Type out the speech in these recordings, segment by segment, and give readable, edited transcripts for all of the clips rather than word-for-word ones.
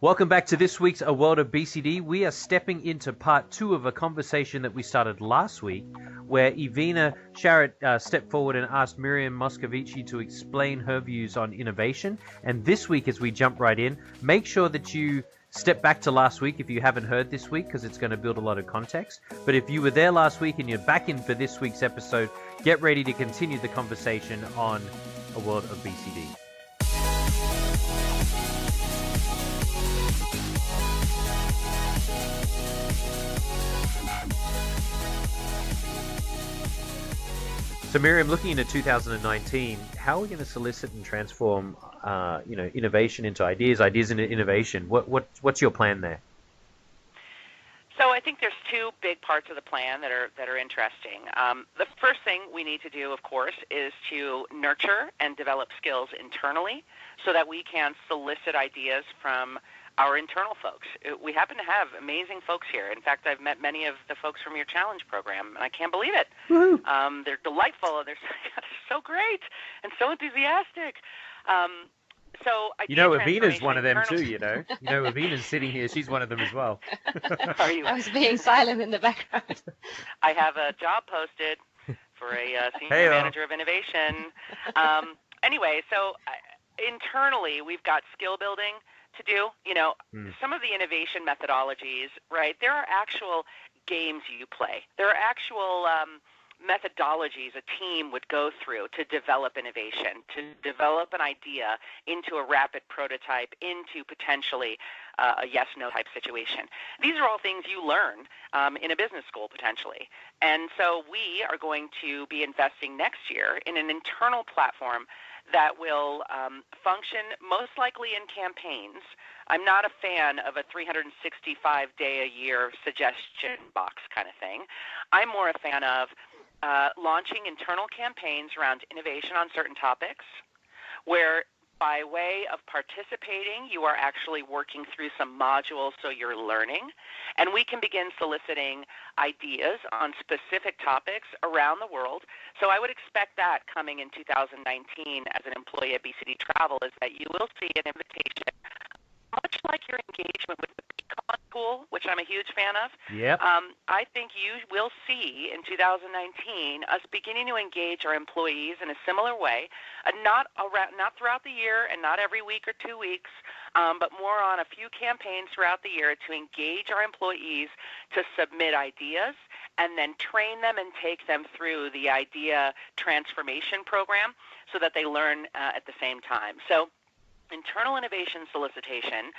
Welcome back to this week's A World of BCD. We are stepping into part 2 of a conversation that we started last week, where Ivina Sharratt stepped forward and asked Miriam Moscovici to explain her views on innovation. And this week, as we jump right in, make sure that you step back to last week if you haven't heard this week, because it's going to build a lot of context. But if you were there last week and you're back in for this week's episode, get ready to continue the conversation on A World of BCD. So Miriam, looking into 2019, how are we going to solicit and transform, innovation into ideas into innovation? What's your plan there? So I think there's two big parts of the plan that are interesting. The first thing we need to do, of course, is to nurture and develop skills internally so that we can solicit ideas from our internal folks. We happen to have amazing folks here. In fact, I've met many of the folks from your challenge program, and I can't believe it. They're delightful. They're so great and so enthusiastic. Avina's one of them too, Avina's sitting here. She's one of them as well. Are you? I was being silent in the background. I have a job posted for a senior manager of innovation. Anyway, so internally, we've got skill building to do. Some of the innovation methodologies, right? There are actual games you play. There are actual methodologies a team would go through to develop innovation, to develop an idea into a rapid prototype, into potentially a yes-no type situation. These are all things you learn in a business school potentially. And so we are going to be investing next year in an internal platform that will function most likely in campaigns. I'm not a fan of a 365-day-a-year suggestion box kind of thing. I'm more a fan of launching internal campaigns around innovation on certain topics where by way of participating, you are actually working through some modules so you're learning, and we can begin soliciting ideas on specific topics around the world. So I would expect that coming in 2019 as an employee at BCD Travel is that you will see an invitation, much like your engagement with the Beacon tool, which I'm a huge fan of. Yep. I think you will see in 2019 us beginning to engage our employees in a similar way, not throughout the year and not every week or 2 weeks, but more on a few campaigns throughout the year to engage our employees to submit ideas and then train them and take them through the idea transformation program so that they learn at the same time. So internal innovation solicitation,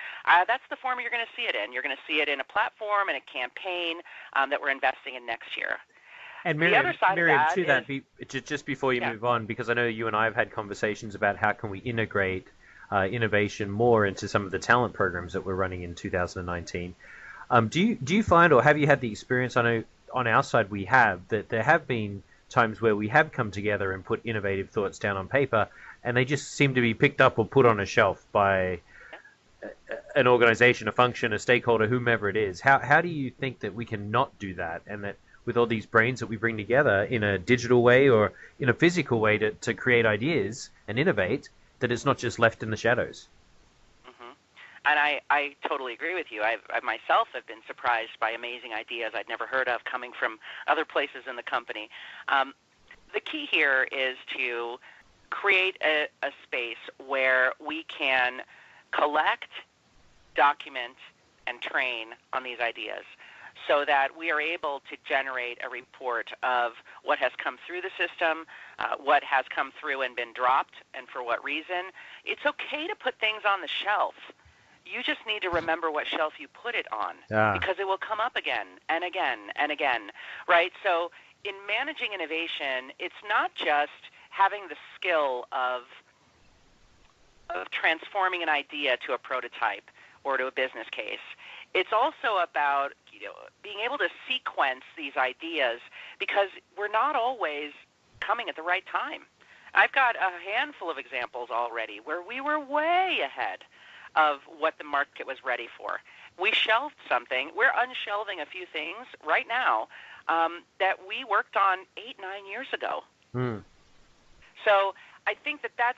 that's the form you're going to see it in. You're going to see it in a platform and a campaign that we're investing in next year. And Miriam, the other side just before you move on, because I know you and I have had conversations about how can we integrate innovation more into some of the talent programs that we're running in 2019. Do you find, or have you had the experience, I know on our side we have, that there have been times where we have come together and put innovative thoughts down on paper, and they just seem to be picked up or put on a shelf by an organization, a function, a stakeholder, whomever it is. How do you think that we can not do that, and that with all these brains that we bring together in a digital way or in a physical way to create ideas and innovate, that it's not just left in the shadows? And I totally agree with you. I myself have been surprised by amazing ideas I'd never heard of coming from other places in the company. The key here is to create a space where we can collect, document, and train on these ideas so that we are able to generate a report of what has come through the system, what has come through and been dropped, and for what reason. It's okay to put things on the shelf. You just need to remember what shelf you put it on because it will come up again and again and again, right? So in managing innovation, it's not just having the skill of transforming an idea to a prototype or to a business case. It's also about being able to sequence these ideas because we're not always coming at the right time. I've got a handful of examples already where we were way ahead of what the market was ready for. We shelved something. We're unshelving a few things right now that we worked on 8-9 years ago. So I think that's,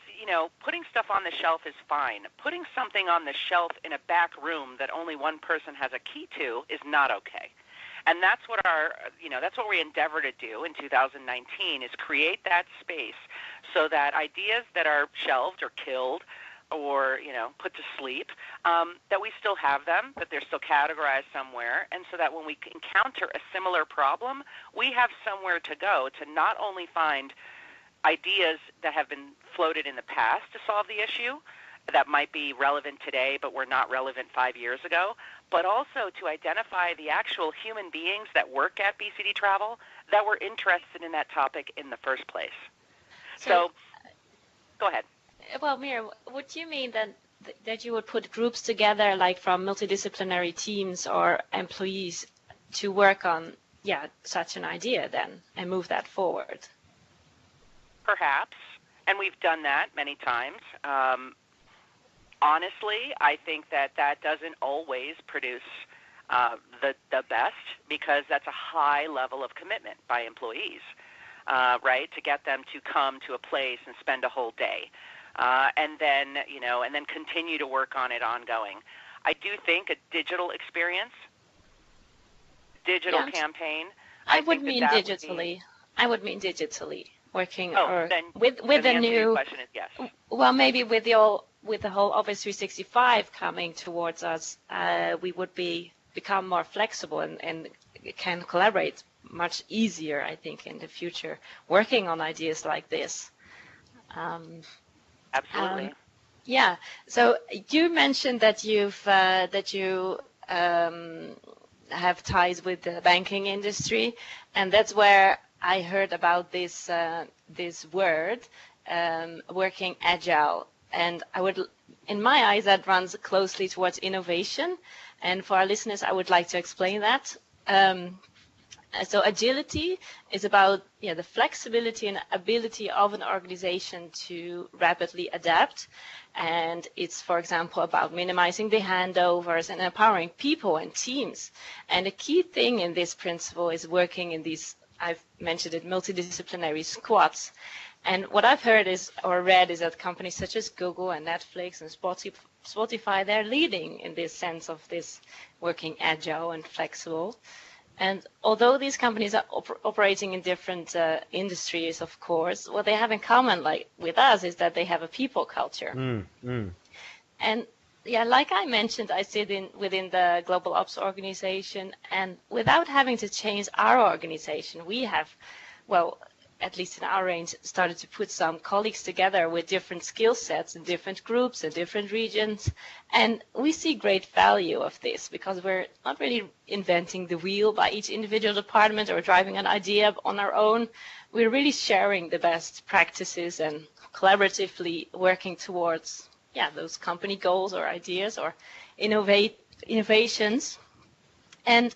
putting stuff on the shelf is fine. Putting something on the shelf in a back room that only one person has a key to is not okay. And that's what that's what we endeavor to do in 2019 is create that space so that ideas that are shelved or killed or, put to sleep, that we still have them, that they're still categorized somewhere, and so that when we encounter a similar problem, we have somewhere to go to not only find ideas that have been floated in the past to solve the issue that might be relevant today but were not relevant 5 years ago, but also to identify the actual human beings that work at BCD Travel that were interested in that topic in the first place. So go ahead. Well, Mira, would you mean that you would put groups together, like from multidisciplinary teams or employees, to work on such an idea then and move that forward? Perhaps, and we've done that many times. Honestly, I think that doesn't always produce the best because that's a high level of commitment by employees, right? To get them to come to a place and spend a whole day, and then continue to work on it ongoing. I do think a digital experience, campaign. I would mean digitally. Working with the new question is yes. Well, maybe with the whole Office 365 coming towards us, we would become more flexible and can collaborate much easier, I think, in the future, working on ideas like this. Absolutely. Yeah. So you mentioned that you have ties with the banking industry, and that's where I heard about this word, working agile, and in my eyes, that runs closely towards innovation. And for our listeners, I would like to explain that. So agility is about the flexibility and ability of an organization to rapidly adapt. And it's, for example, about minimizing the handovers and empowering people and teams. And a key thing in this principle is working in these, I've mentioned it, multidisciplinary squads. And what I've heard read is that companies such as Google and Netflix and Spotify, they're leading in this sense of this working agile and flexible. And although these companies are operating in different industries, of course, what they have in common, like with us, is that they have a people culture. And like I mentioned, I sit within the Global Ops organization, and without having to change our organization, we have, at least in our range, started to put some colleagues together with different skill sets in different groups and different regions. And we see great value of this because we're not really inventing the wheel by each individual department or driving an idea on our own. We're really sharing the best practices and collaboratively working towards those company goals or ideas or innovations. And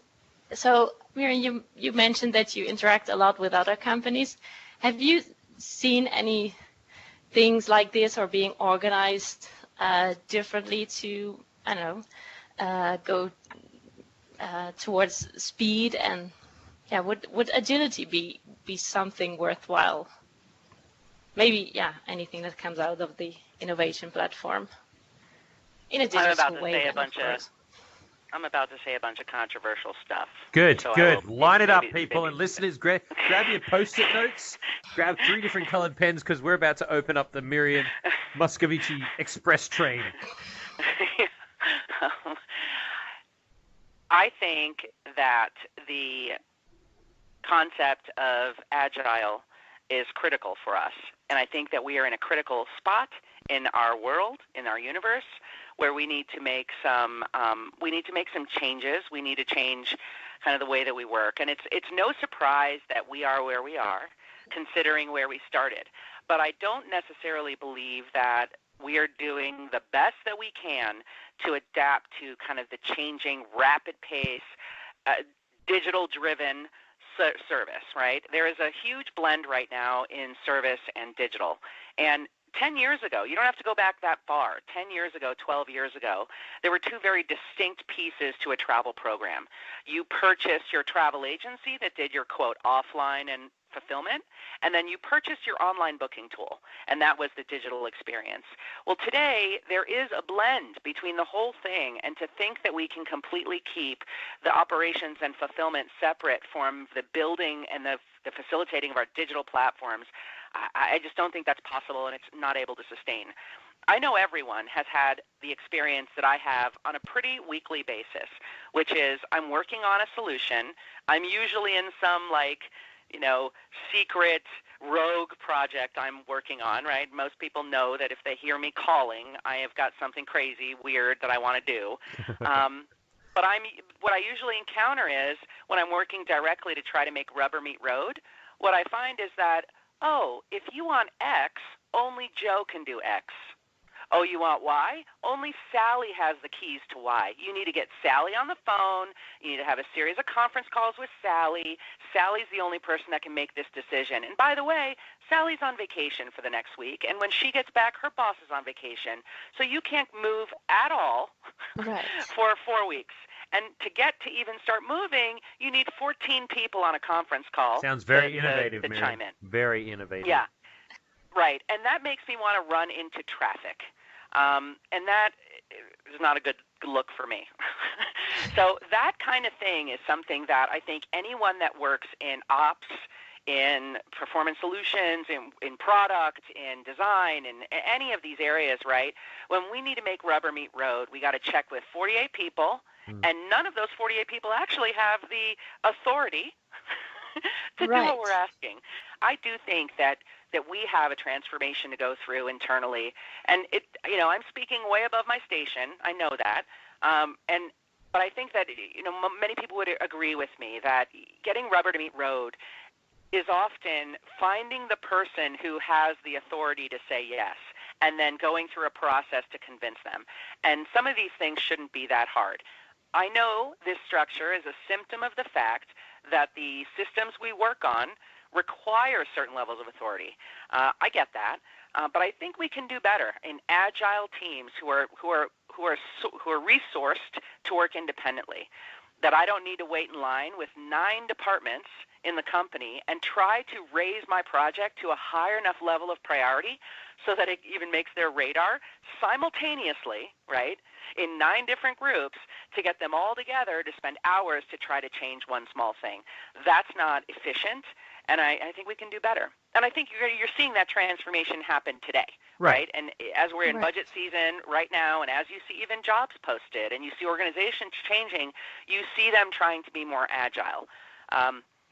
so, Miriam, you mentioned that you interact a lot with other companies. Have you seen any things like this or being organized differently to, go towards speed? And would agility be something worthwhile? Maybe, anything that comes out of the innovation platform in a digital way. I'm about to say a bunch of controversial stuff. Good. Line it up, people. And listeners, grab your Post-it notes. Grab 3 different colored pens because we're about to open up the Miriam Moscovici Express train. I think that the concept of Agile is critical for us. And I think that we are in a critical spot in our world, in our universe, where we need to make some changes. We need to change kind of the way that we work. And it's no surprise that we are where we are, considering where we started. But I don't necessarily believe that we are doing the best that we can to adapt to kind of the changing, rapid pace, digital-driven service, right? There is a huge blend right now in service and digital. And 10 years ago, you don't have to go back that far, 10 years ago, 12 years ago, there were 2 very distinct pieces to a travel program. You purchased your travel agency that did your, quote, offline and fulfillment, and then you purchased your online booking tool, and that was the digital experience. Well, today there is a blend between the whole thing, and to think that we can completely keep the operations and fulfillment separate from the building and the facilitating of our digital platforms, I just don't think that's possible, and it's not able to sustain. I know everyone has had the experience that I have on a pretty weekly basis, which is I'm working on a solution. I'm usually in some secret rogue project I'm working on, right? Most people know that if they hear me calling, I have got something crazy, weird that I want to do. But what I usually encounter is when I'm working directly to try to make rubber meet road, what I find is that, oh, if you want X, only Joe can do X. Oh, you want Y? Only Sally has the keys to Y. You need to get Sally on the phone. You need to have a series of conference calls with Sally. Sally's the only person that can make this decision. And by the way, Sally's on vacation for the next week. And when she gets back, her boss is on vacation. So you can't move at all for 4 weeks. And to get to even start moving, you need 14 people on a conference call. Sounds very innovative, to chime in. Very innovative. Yeah, right. And that makes me want to run into traffic. And that is not a good look for me. So that kind of thing is something that I think anyone that works in ops, in performance solutions, in product, in design, in any of these areas, right? When we need to make rubber meet road, we got to check with 48 people, and none of those 48 people actually have the authority to do what we're asking. I do think that we have a transformation to go through internally, and I'm speaking way above my station. I know that, but I think that many people would agree with me that getting rubber to meet road is often finding the person who has the authority to say yes, and then going through a process to convince them. And some of these things shouldn't be that hard. I know this structure is a symptom of the fact that the systems we work on require certain levels of authority. I get that, but I think we can do better in agile teams who are resourced to work independently. That I don't need to wait in line with 9 departments in the company and try to raise my project to a higher enough level of priority so that it even makes their radar simultaneously, right, in 9 different groups to get them all together to spend hours to try to change one small thing. That's not efficient, and I think we can do better. And I think you're seeing that transformation happen today, right? And as we're in budget season right now, and as you see even jobs posted and you see organizations changing, you see them trying to be more agile.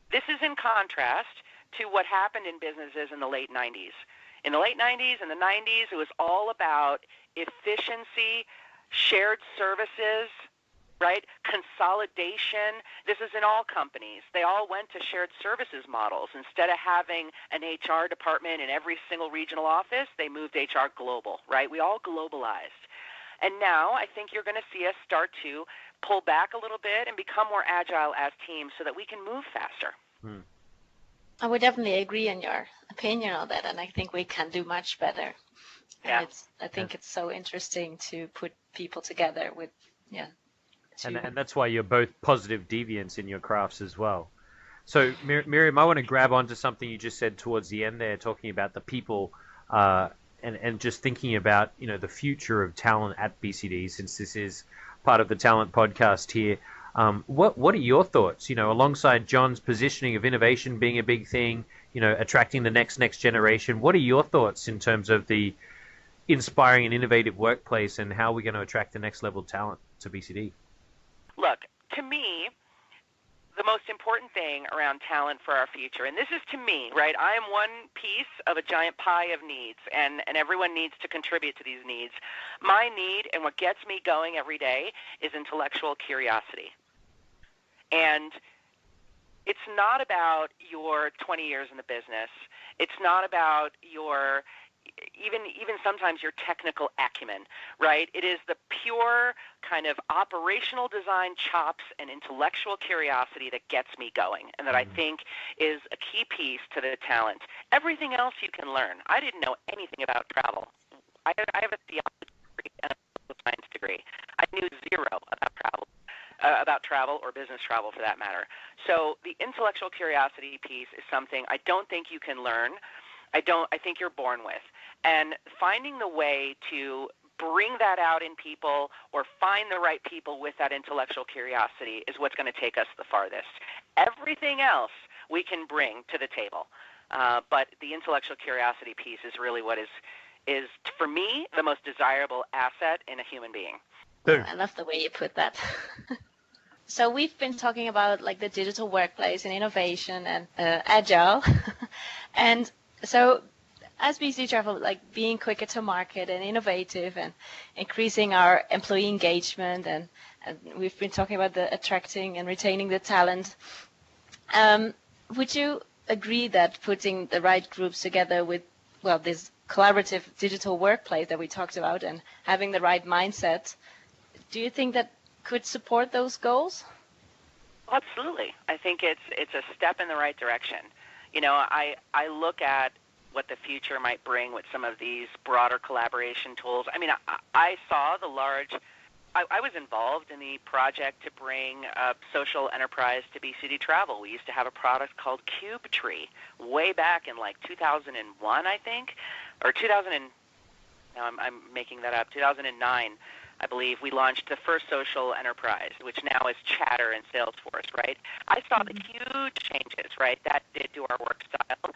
This is in contrast to what happened in businesses in the late 90s. In the late 90s and the 90s, it was all about efficiency, shared services, right? Consolidation. This is in all companies. They all went to shared services models. Instead of having an HR department in every single regional office, they moved HR global, right? We all globalized. And now I think you're going to see us start to pull back a little bit and become more agile as teams so that we can move faster. I would definitely agree on your opinion on that, and I think we can do much better. Yeah. And I think it's so interesting to put people together with, And that's why you're both positive deviants in your crafts as well. So, Miriam, I want to grab onto something you just said towards the end there, talking about the people and just thinking about, the future of talent at BCD, since this is part of the talent podcast here. What are your thoughts, alongside John's positioning of innovation being a big thing, attracting the next generation? What are your thoughts in terms of the inspiring and innovative workplace and how we're going to attract the next level talent to BCD? Look, to me, the most important thing around talent for our future, and this is to me, right? I am one piece of a giant pie of needs, and everyone needs to contribute to these needs. My need and what gets me going every day is intellectual curiosity. And it's not about your 20 years in the business. It's not about your even sometimes your technical acumen, right? It is the pure kind of operational design chops and intellectual curiosity that gets me going, and that I think is a key piece to the talent. Everything else you can learn. I didn't know anything about travel. I have a theology degree and a political science degree. I knew zero about travel or business travel for that matter. So the intellectual curiosity piece is something I don't think you can learn. I think you're born with. And finding the way to bring that out in people or find the right people with that intellectual curiosity is what's going to take us the farthest. Everything else we can bring to the table. But the intellectual curiosity piece is really what is for me, the most desirable asset in a human being. I love the way you put that. So we've been talking about like the digital workplace and innovation and Agile. And so as BC Travel, like being quicker to market and innovative and increasing our employee engagement, and we've been talking about the attracting and retaining the talent. Would you agree that putting the right groups together with, well, this collaborative digital workplace that we talked about and having the right mindset, do you think that could support those goals? Absolutely. I think it's a step in the right direction. You know, I look at what the future might bring with some of these broader collaboration tools. I mean, I saw the large, I was involved in the project to bring social enterprise to BCD Travel. We used to have a product called CubeTree way back in like 2001, I think, or 2000, now I'm making that up, 2009. I believe we launched the first social enterprise, which now is Chatter and Salesforce, right? I saw the huge changes, right, that did to our work style,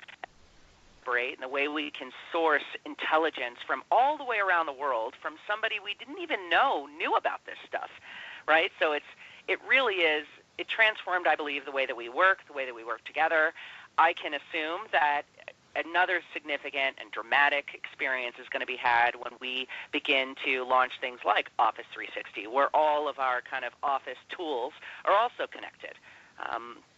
and the way we can source intelligence from all the way around the world from somebody we didn't even know knew about this stuff, right? So it really is, it transformed, I believe, the way that we work together. I can assume that another significant and dramatic experience is going to be had when we begin to launch things like Office 360, where all of our kind of office tools are also connected.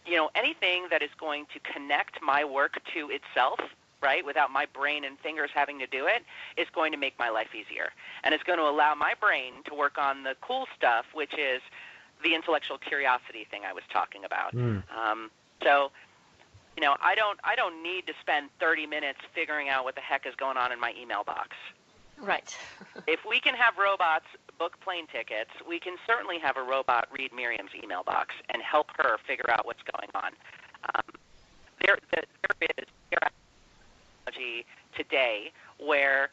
You know, anything that is going to connect my work to itself, right, without my brain and fingers having to do it, is going to make my life easier. And it's going to allow my brain to work on the cool stuff, which is the intellectual curiosity thing I was talking about. So, you know, I don't need to spend 30 minutes figuring out what the heck is going on in my email box. Right. If we can have robots book plane tickets, we can certainly have a robot read Miriam's email box and help her figure out what's going on. There is technology today where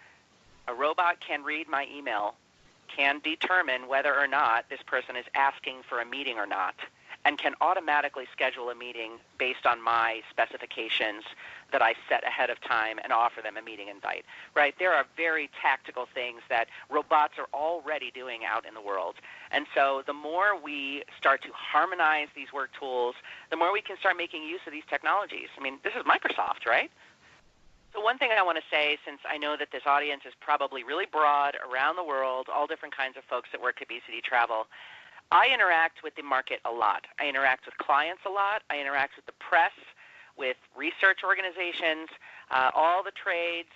a robot can read my email, can determine whether or not this person is asking for a meeting or not, and can automatically schedule a meeting based on my specifications that I set ahead of time and offer them a meeting invite, right? There are very tactical things that robots are already doing out in the world. And so the more we start to harmonize these work tools, the more we can start making use of these technologies. I mean, this is Microsoft, right? So one thing I want to say, since I know that this audience is probably really broad around the world, all different kinds of folks that work at BCD Travel, I interact with the market a lot. I interact with clients a lot. I interact with the press, with research organizations, all the trades,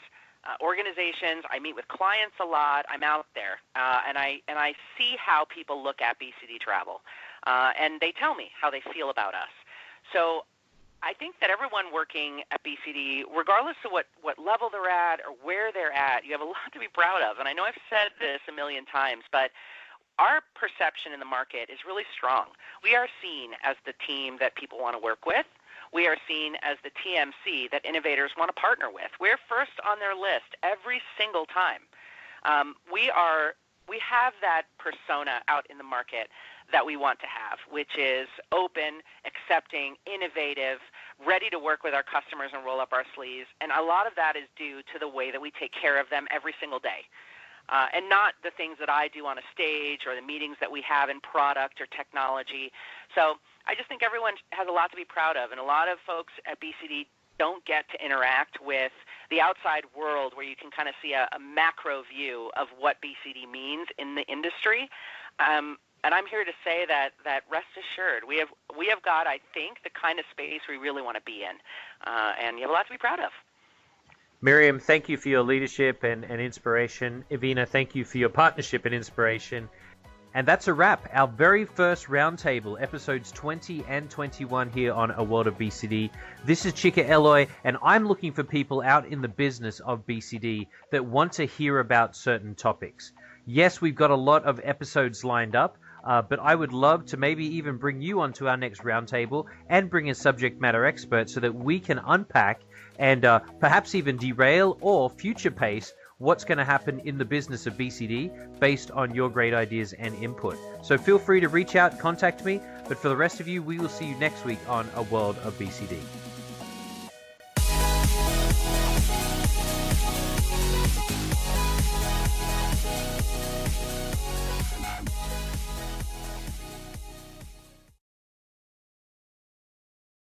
organizations. I meet with clients a lot. I'm out there, and I see how people look at BCD Travel, and they tell me how they feel about us. So I think that everyone working at BCD, regardless of what level they're at or where they're at, you have a lot to be proud of. And I know I've said this a million times, but our perception in the market is really strong. We are seen as the team that people want to work with. We are seen as the TMC that innovators want to partner with. We're first on their list every single time. We have that persona out in the market that we want to have, which is open, accepting, innovative, ready to work with our customers and roll up our sleeves. And a lot of that is due to the way that we take care of them every single day. And not the things that I do on a stage or the meetings that we have in product or technology. So I just think everyone has a lot to be proud of, and a lot of folks at BCD don't get to interact with the outside world where you can kind of see a macro view of what BCD means in the industry. And I'm here to say that rest assured, we have got, I think, the kind of space we really want to be in, and you have a lot to be proud of. Miriam, thank you for your leadership and inspiration. Ivina, thank you for your partnership and inspiration. And that's a wrap. Our very first Roundtable, episodes 20 and 21 here on A World of BCD. This is Chika Eloy, and I'm looking for people out in the business of BCD that want to hear about certain topics. Yes, we've got a lot of episodes lined up. But I would love to maybe even bring you onto our next roundtable and bring a subject matter expert so that we can unpack and perhaps even derail or future pace what's going to happen in the business of BCD based on your great ideas and input. So feel free to reach out, contact me. But for the rest of you, we will see you next week on A World of BCD.